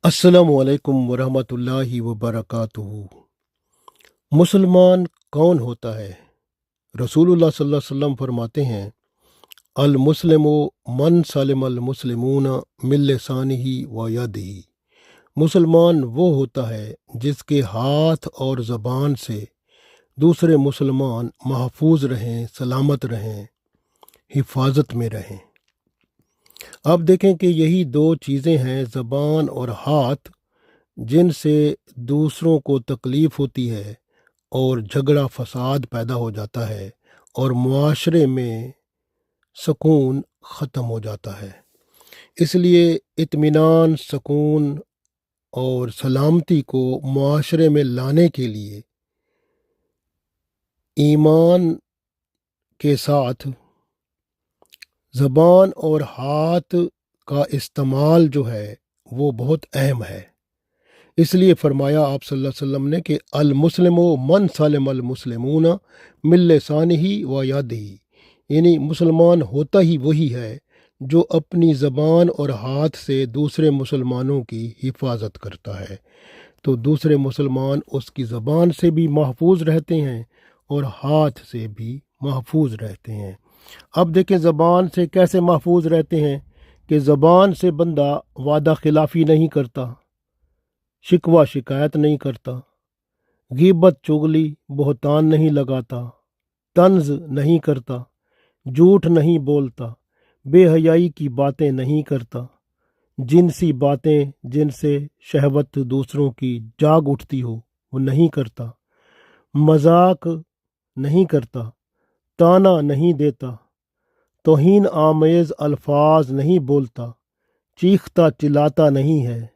अस्सलामुअलैकुम वरहमतुल्लाहि वबरकातुहू। मुसलमान कौन होता है? रसूलुल्लाह सल्लल्लाहु अलैहि वसल्लम फरमाते हैं, अल मुस्लिमो मन सलिमल मुस्लिमून मिन लिसानिही व यदिही। मुसलमान वो होता है जिसके हाथ और ज़बान से दूसरे मुसलमान महफूज रहें, सलामत रहें, हिफाजत में रहें। अब देखें कि यही दो चीज़ें हैं, ज़बान और हाथ, जिनसे दूसरों को तकलीफ़ होती है और झगड़ा फसाद पैदा हो जाता है और मुआशरे में सुकून ख़त्म हो जाता है। इसलिए इत्मीनान, सुकून और सलामती को मुआशरे में लाने के लिए ईमान के साथ ज़बान और हाथ का इस्तेमाल जो है वो बहुत अहम है। इसलिए फरमाया आप सल्लल्लाहु अलैहि वसल्लम ने कि अल मुस्लिमो मन सलिमल मुस्लिमून मिन लिसानिही व यदिही, यानी मुसलमान होता ही वही है जो अपनी ज़बान और हाथ से दूसरे मुसलमानों की हिफाजत करता है। तो दूसरे मुसलमान उसकी ज़बान से भी महफूज रहते हैं और हाथ से भी महफूज रहते हैं। अब देखें ज़बान से कैसे महफूज रहते हैं कि ज़बान से बंदा वादा खिलाफ़ी नहीं करता, शिकवा शिकायत नहीं करता, गीबत चुगली बहतान नहीं लगाता, तंज नहीं करता, झूठ नहीं बोलता, बेहयाई की बातें नहीं करता, जिनसी बातें जिनसे शहवत दूसरों की जाग उठती हो वो नहीं करता, मजाक नहीं करता, ताना नहीं देता, तौहीन आमेज़ अल्फाज नहीं बोलता, चीखता चिल्लाता नहीं है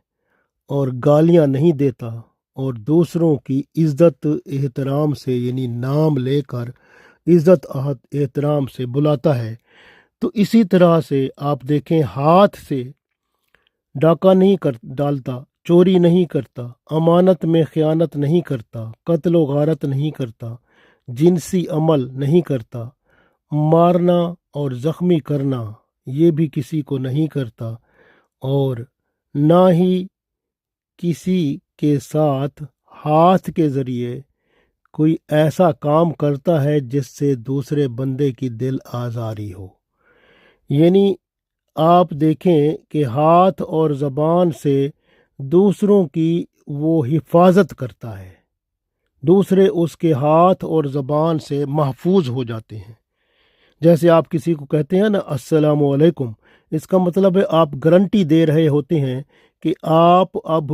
और गालियां नहीं देता, और दूसरों की इज़्ज़त एहतराम से यानी नाम लेकर इज़्ज़त एहतराम से बुलाता है। तो इसी तरह से आप देखें, हाथ से डाका नहीं कर डालता, चोरी नहीं करता, अमानत में ख़यानत नहीं करता, कत्ल व गारत नहीं करता, जिनसी अमल नहीं करता, मारना और ज़ख्मी करना ये भी किसी को नहीं करता, और ना ही किसी के साथ हाथ के ज़रिए कोई ऐसा काम करता है जिससे दूसरे बंदे की दिल आज़ारी हो। यानी आप देखें कि हाथ और ज़बान से दूसरों की वो हिफाजत करता है, दूसरे उसके हाथ और ज़बान से महफूज हो जाते हैं। जैसे आप किसी को कहते हैं ना अस्सलामु अलैकुम, इसका मतलब है आप गारंटी दे रहे होते हैं कि आप अब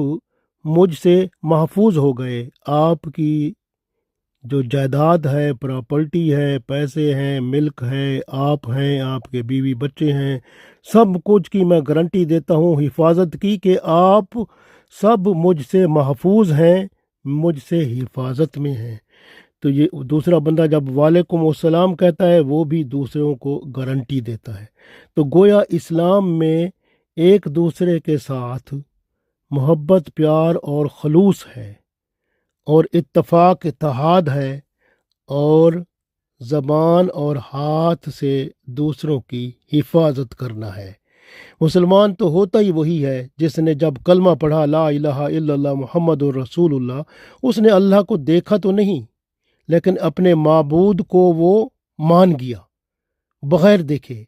मुझसे महफूज हो गए, आपकी जो जायदाद है, प्रॉपर्टी है, पैसे हैं, मिल्क है, आप हैं, आपके बीवी बच्चे हैं, सब कुछ की मैं गारंटी देता हूँ, हिफाजत की, कि आप सब मुझसे महफूज हैं, मुझसे हिफाजत में हैं। तो ये दूसरा बंदा जब वालेकुम अस्सलाम कहता है वो भी दूसरों को गारंटी देता है। तो गोया इस्लाम में एक दूसरे के साथ मोहब्बत, प्यार और खलूस है, और इत्तफाक इत्तेहाद है, और ज़बान और हाथ से दूसरों की हिफाजत करना है। मुसलमान तो होता ही वही है जिसने जब कलमा पढ़ा ला इलाहा इल्लल्लाह मुहम्मदुर रसूलुल्लाह, उसने अल्लाह को देखा तो नहीं, लेकिन अपने माबूद को वो मान गया बग़ैर देखे,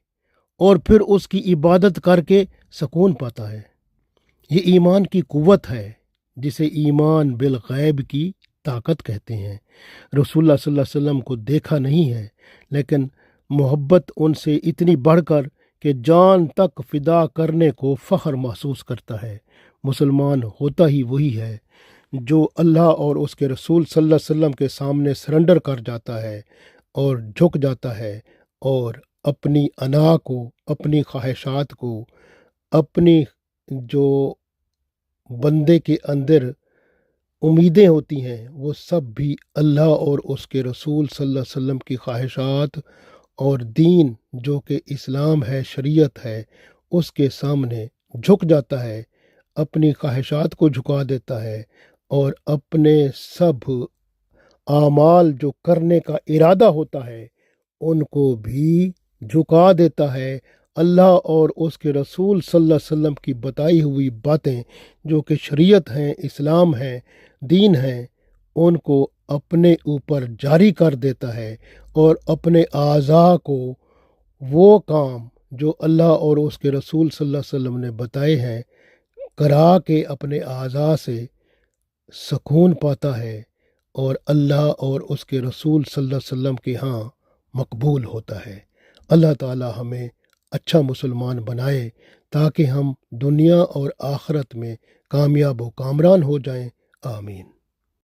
और फिर उसकी इबादत करके सुकून पाता है। ये ईमान की कुव्वत है जिसे ईमान बिल गैब की ताकत कहते हैं। रसूलुल्लाह सल्लल्लाहु अलैहि वसल्लम को देखा नहीं है, लेकिन मोहब्बत उनसे इतनी बढ़कर कि जान तक फ़िदा करने को फ़ख्र महसूस करता है। मुसलमान होता ही वही है जो अल्लाह और उसके रसूल सल्लल्लाहु अलैहि वसल्लम के सामने सरेंडर कर जाता है और झुक जाता है, और अपनी अना को, अपनी ख्वाहिशात को, अपनी जो बंदे के अंदर उम्मीदें होती हैं वो सब भी अल्लाह और उसके रसूल सल्लल्लाहु अलैहि वसल्लम की ख्वाहिशात और दीन जो कि इस्लाम है, शरीयत है, उसके सामने झुक जाता है, अपनी ख्वाहिशात को झुका देता है, और अपने सब आमाल जो करने का इरादा होता है उनको भी झुका देता है اللہ اور اس کے رسول صلی اللہ علیہ وسلم کی بتائی ہوئی باتیں جو کہ شریعت ہیں، اسلام ہے، دین ہیں، ان کو اپنے اوپر جاری کر دیتا ہے اور اپنے اعضاء کو وہ کام جو اللہ اور اس کے رسول صلی اللہ علیہ وسلم نے بتائے ہیں کرا کے اپنے اعضاء سے سکون پاتا ہے، اور اللہ اور اس کے رسول صلی اللہ علیہ وسلم کے ہاں مقبول ہوتا ہے۔ اللہ تعالی ہمیں اچھا مسلمان بنائے تاکہ ہم دنیا اور آخرت میں کامیاب و کامران ہو جائیں۔ آمین۔